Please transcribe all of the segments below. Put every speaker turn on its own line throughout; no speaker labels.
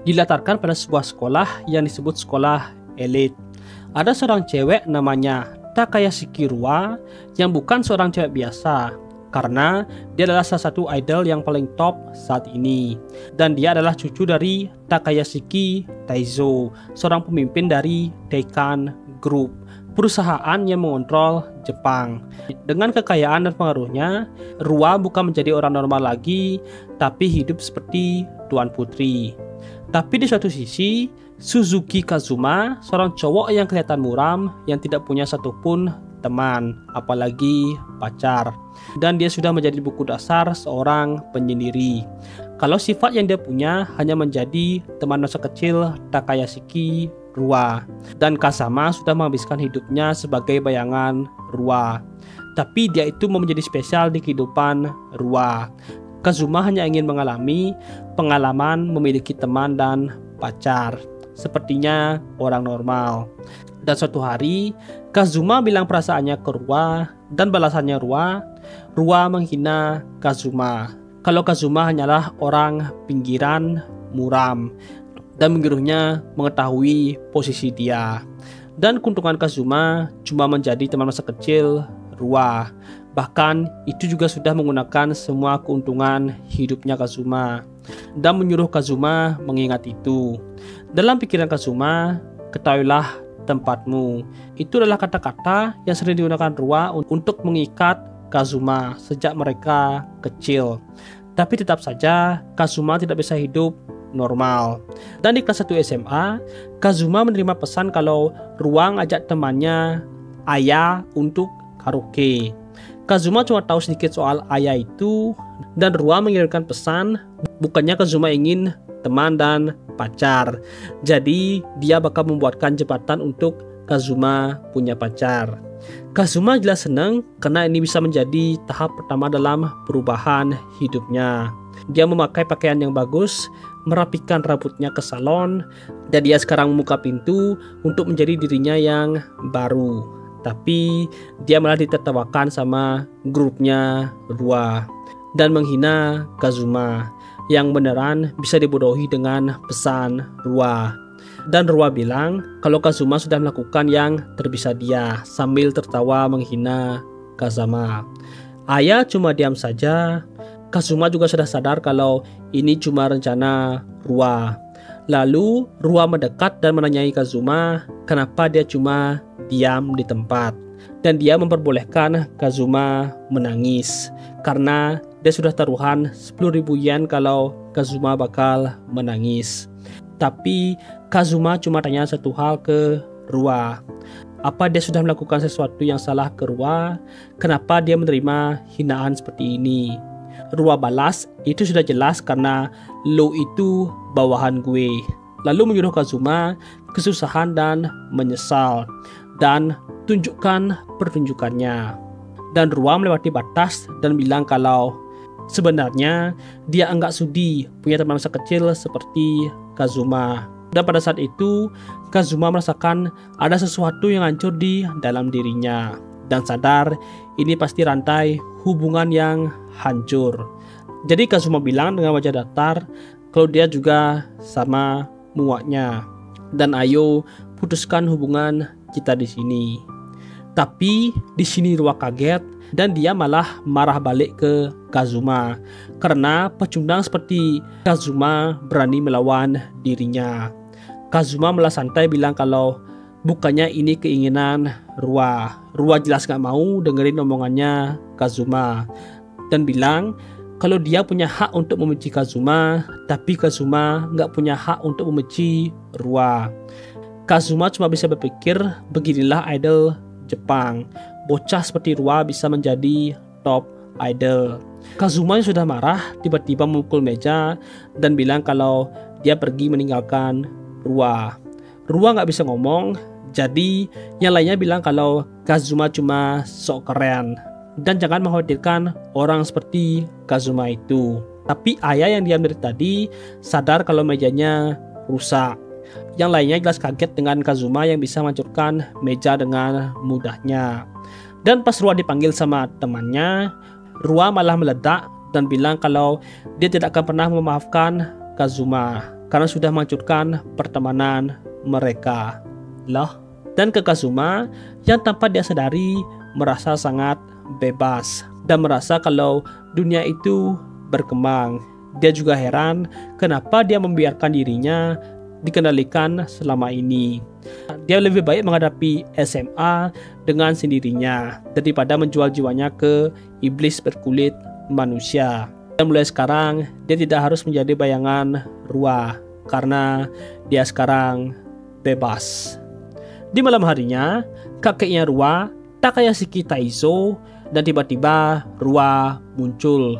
dilatarkan pada sebuah sekolah yang disebut sekolah elit. Ada seorang cewek namanya Takayashiki Rua yang bukan seorang cewek biasa, karena dia adalah salah satu idol yang paling top saat ini. Dan dia adalah cucu dari Takayashiki Taizo, seorang pemimpin dari Daikan Group, perusahaan yang mengontrol Jepang. Dengan kekayaan dan pengaruhnya, Rua bukan menjadi orang normal lagi, tapi hidup seperti tuan putri. Tapi di suatu sisi, Suzuki Kazuma, seorang cowok yang kelihatan muram, yang tidak punya satupun teman, apalagi pacar. Dan dia sudah menjadi buku dasar seorang penyendiri. Kalau sifat yang dia punya hanya menjadi teman masa kecil Takayashiki Rua. Dan Kazama sudah menghabiskan hidupnya sebagai bayangan Rua. Tapi dia itu mau menjadi spesial di kehidupan Rua. Kazuma hanya ingin mengalami pengalaman memiliki teman dan pacar, sepertinya orang normal. Dan suatu hari, Kazuma bilang perasaannya ke Rua, dan balasannya Rua menghina Kazuma. Kalau Kazuma hanyalah orang pinggiran, muram, dan menyuruhnya mengetahui posisi dia. Dan keuntungan Kazuma cuma menjadi teman masa kecil Rua. Bahkan itu juga sudah menggunakan semua keuntungan hidupnya Kazuma, dan menyuruh Kazuma mengingat itu. Dalam pikiran Kazuma, ketahuilah tempatmu. Itu adalah kata-kata yang sering digunakan Rua untuk mengikat Kazuma sejak mereka kecil. Tapi tetap saja Kazuma tidak bisa hidup normal. Dan di kelas 1 SMA, Kazuma menerima pesan kalau Rua ngajak temannya Aya untuk karaoke. Kazuma cuma tahu sedikit soal Aya itu, dan Rua mengirimkan pesan, bukannya Kazuma ingin teman dan pacar. Jadi dia bakal membuatkan jembatan untuk Kazuma punya pacar. Kazuma jelas senang karena ini bisa menjadi tahap pertama dalam perubahan hidupnya. Dia memakai pakaian yang bagus, merapikan rambutnya ke salon, dan dia sekarang membuka pintu untuk menjadi dirinya yang baru. Tapi dia malah ditertawakan sama grupnya Rua dan menghina Kazuma yang beneran bisa dibodohi dengan pesan Rua. Dan Rua bilang kalau Kazuma sudah melakukan yang terbisa dia sambil tertawa menghina Kazuma. Aya cuma diam saja. Kazuma juga sudah sadar kalau ini cuma rencana Rua. Lalu Rua mendekat dan menanyai Kazuma kenapa dia cuma diam di tempat. Dan dia memperbolehkan Kazuma menangis karena dia sudah taruhan 10.000 yen kalau Kazuma bakal menangis. Tapi Kazuma cuma tanya satu hal ke Rua. Apa dia sudah melakukan sesuatu yang salah ke Rua? Kenapa dia menerima hinaan seperti ini? Rua balas, itu sudah jelas karena lo itu bawahan gue. Lalu menyuruh Kazuma kesusahan dan menyesal, dan tunjukkan pertunjukannya. Dan Rua melewati batas dan bilang kalau sebenarnya dia enggak sudi punya teman masa kecil seperti Kazuma. Dan pada saat itu Kazuma merasakan ada sesuatu yang hancur di dalam dirinya, dan sadar ini pasti rantai hubungan yang hancur. Jadi Kazuma bilang dengan wajah datar kalau dia juga sama muaknya, dan ayo putuskan hubungan kita di sini. Tapi di sini Rua kaget dan dia malah marah balik ke Kazuma karena pecundang seperti Kazuma berani melawan dirinya. Kazuma malah santai bilang kalau bukannya ini keinginan Rua. Rua jelas gak mau dengerin omongannya Kazuma dan bilang kalau dia punya hak untuk membenci Kazuma, tapi Kazuma gak punya hak untuk membenci Rua. Kazuma cuma bisa berpikir beginilah idol Jepang, bocah seperti Rua bisa menjadi top idol. Kazuma yang sudah marah tiba-tiba memukul meja dan bilang kalau dia pergi meninggalkan Rua. Rua gak bisa ngomong, jadi yang lainnya bilang kalau Kazuma cuma sok keren dan jangan mengkhawatirkan orang seperti Kazuma itu. Tapi Aya yang diam dari tadi sadar kalau mejanya rusak. Yang lainnya jelas kaget dengan Kazuma yang bisa menghancurkan meja dengan mudahnya. Dan pas Rua dipanggil sama temannya, Rua malah meledak dan bilang kalau dia tidak akan pernah memaafkan Kazuma. karena sudah menghancurkan pertemanan mereka. Dan ke Kazuma yang tanpa dia sadari merasa sangat bebas dan merasa kalau dunia itu berkembang. Dia juga heran kenapa dia membiarkan dirinya dikendalikan selama ini. Dia lebih baik menghadapi SMA dengan sendirinya daripada menjual jiwanya ke iblis berkulit manusia. Dan mulai sekarang dia tidak harus menjadi bayangan Rua karena dia sekarang bebas. Di malam harinya, kakeknya Rua, Takayasuki Taizo, dan tiba-tiba Rua muncul.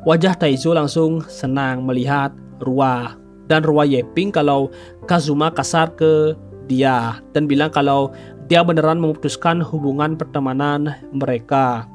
Wajah Taizo langsung senang melihat Rua. Dan Rua yeping kalau Kazuma kasar ke dia dan bilang kalau dia beneran memutuskan hubungan pertemanan mereka.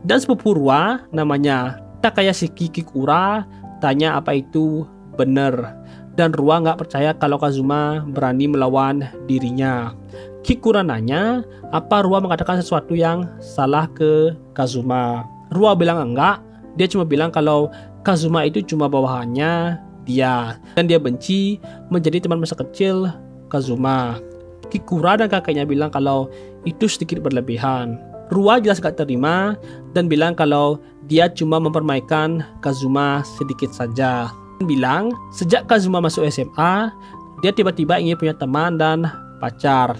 Dan sepupu Rua namanya Takayasuki Kikura tanya apa itu benar. Dan Rua nggak percaya kalau Kazuma berani melawan dirinya. Kikura nanya apa Rua mengatakan sesuatu yang salah ke Kazuma. Rua bilang enggak. Dia cuma bilang kalau Kazuma itu cuma bawahannya dia dan dia benci menjadi teman masa kecil Kazuma. Kikura dan kakeknya bilang kalau itu sedikit berlebihan. Rua jelas gak terima dan bilang kalau dia cuma mempermainkan Kazuma sedikit saja. Bilang sejak Kazuma masuk SMA dia tiba-tiba ingin punya teman dan pacar.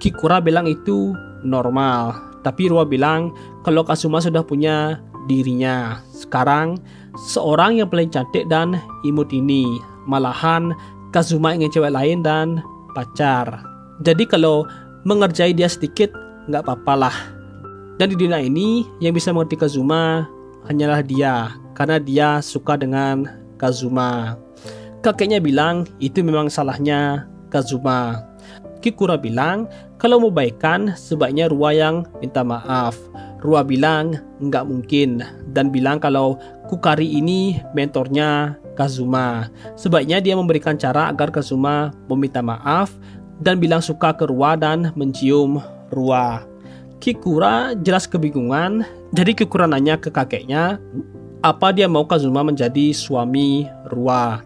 Kikura bilang itu normal, tapi Rua bilang kalau Kazuma sudah punya dirinya. Sekarang seorang yang paling cantik dan imut ini. Malahan Kazuma ingin cewek lain dan pacar. Jadi kalau mengerjai dia sedikit nggak apa-apalah. Dan di dunia ini yang bisa mengerti Kazuma hanyalah dia, karena dia suka dengan Kazuma. Kakeknya bilang itu memang salahnya Kazuma. Kikura bilang kalau mau baikan sebaiknya Rua yang minta maaf. Rua bilang nggak mungkin dan bilang kalau Kukari ini mentornya Kazuma. Sebaiknya dia memberikan cara agar Kazuma meminta maaf dan bilang suka ke Rua dan mencium Rua. Kikura jelas kebingungan, jadi Kikura nanya ke kakeknya apa dia mau Kazuma menjadi suami Rua.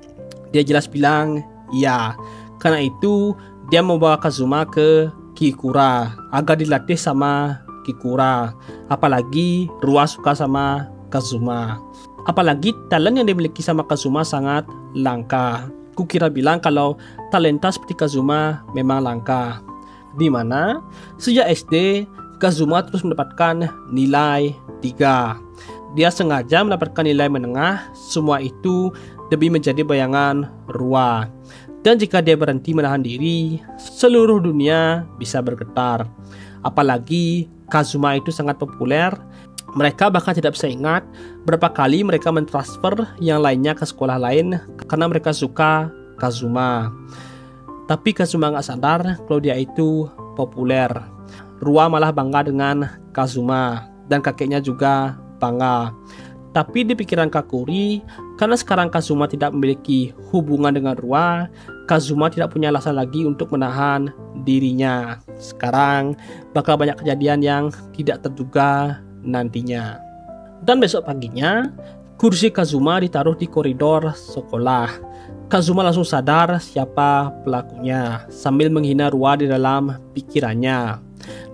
Dia jelas bilang iya. Karena itu dia membawa Kazuma ke Kikura agar dilatih sama Kikura. Apalagi Rua suka sama Kazuma. Apalagi talent yang dimiliki sama Kazuma sangat langka. Kukira bilang kalau talenta seperti Kazuma memang langka. Di mana sejak SD Kazuma terus mendapatkan nilai 3. Dia sengaja mendapatkan nilai menengah, semua itu demi menjadi bayangan Rua. Dan jika dia berhenti menahan diri, seluruh dunia bisa bergetar. Apalagi Kazuma itu sangat populer. Mereka bahkan tidak bisa ingat berapa kali mereka mentransfer yang lainnya ke sekolah lain karena mereka suka Kazuma. Tapi Kazuma nggak sadar kalau dia itu populer. Rua malah bangga dengan Kazuma dan kakeknya juga bangga. Tapi di pikiran Kakuri, karena sekarang Kazuma tidak memiliki hubungan dengan Rua, Kazuma tidak punya alasan lagi untuk menahan dirinya. Sekarang bakal banyak kejadian yang tidak terduga nantinya. Dan besok paginya, kursi Kazuma ditaruh di koridor sekolah. Kazuma langsung sadar siapa pelakunya sambil menghina Rua di dalam pikirannya.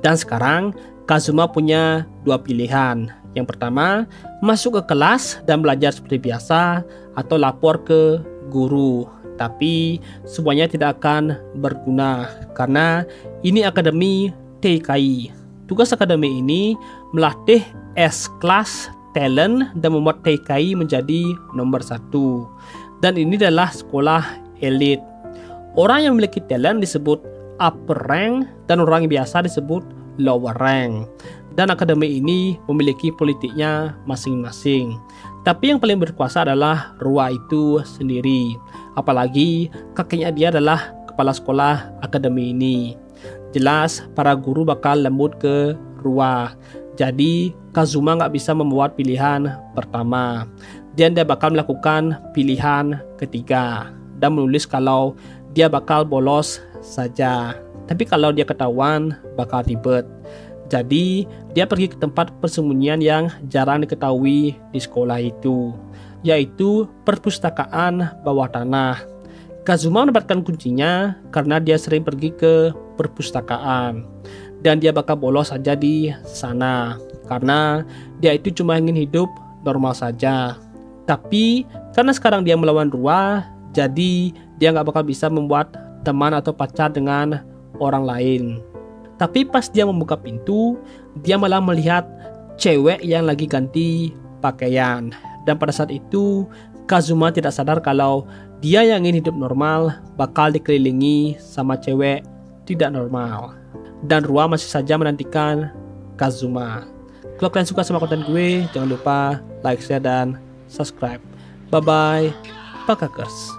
Dan sekarang Kazuma punya dua pilihan. Yang pertama, masuk ke kelas dan belajar seperti biasa atau lapor ke guru. Tapi semuanya tidak akan berguna karena ini akademi TKI. Tugas akademi ini melatih S-Class talent dan membuat TKI menjadi nomor 1. Dan ini adalah sekolah elit. Orang yang memiliki talent disebut upper rank dan orang yang biasa disebut lower rank. Dan akademi ini memiliki politiknya masing-masing. Tapi yang paling berkuasa adalah Rua itu sendiri. Apalagi kakeknya dia adalah kepala sekolah akademi ini. Jelas para guru bakal lembut ke Rua. Jadi Kazuma nggak bisa membuat pilihan pertama. Dan dia bakal melakukan pilihan ketiga. Dan menulis kalau dia bakal bolos saja. Tapi kalau dia ketahuan bakal ribet. Jadi dia pergi ke tempat persembunyian yang jarang diketahui di sekolah itu, yaitu perpustakaan bawah tanah. Kazuma mendapatkan kuncinya karena dia sering pergi ke perpustakaan. Dan dia bakal bolos saja di sana karena dia itu cuma ingin hidup normal saja. Tapi karena sekarang dia melawan Ruwa, jadi dia nggak bakal bisa membuat teman atau pacar dengan orang lain. Tapi pas dia membuka pintu, dia malah melihat cewek yang lagi ganti pakaian. Dan pada saat itu Kazuma tidak sadar kalau dia yang ingin hidup normal bakal dikelilingi sama cewek tidak normal. Dan Ruwa masih saja menantikan Kazuma. Kalau kalian suka sama konten gue, jangan lupa like, share, dan subscribe. Bye-bye, Pakakers.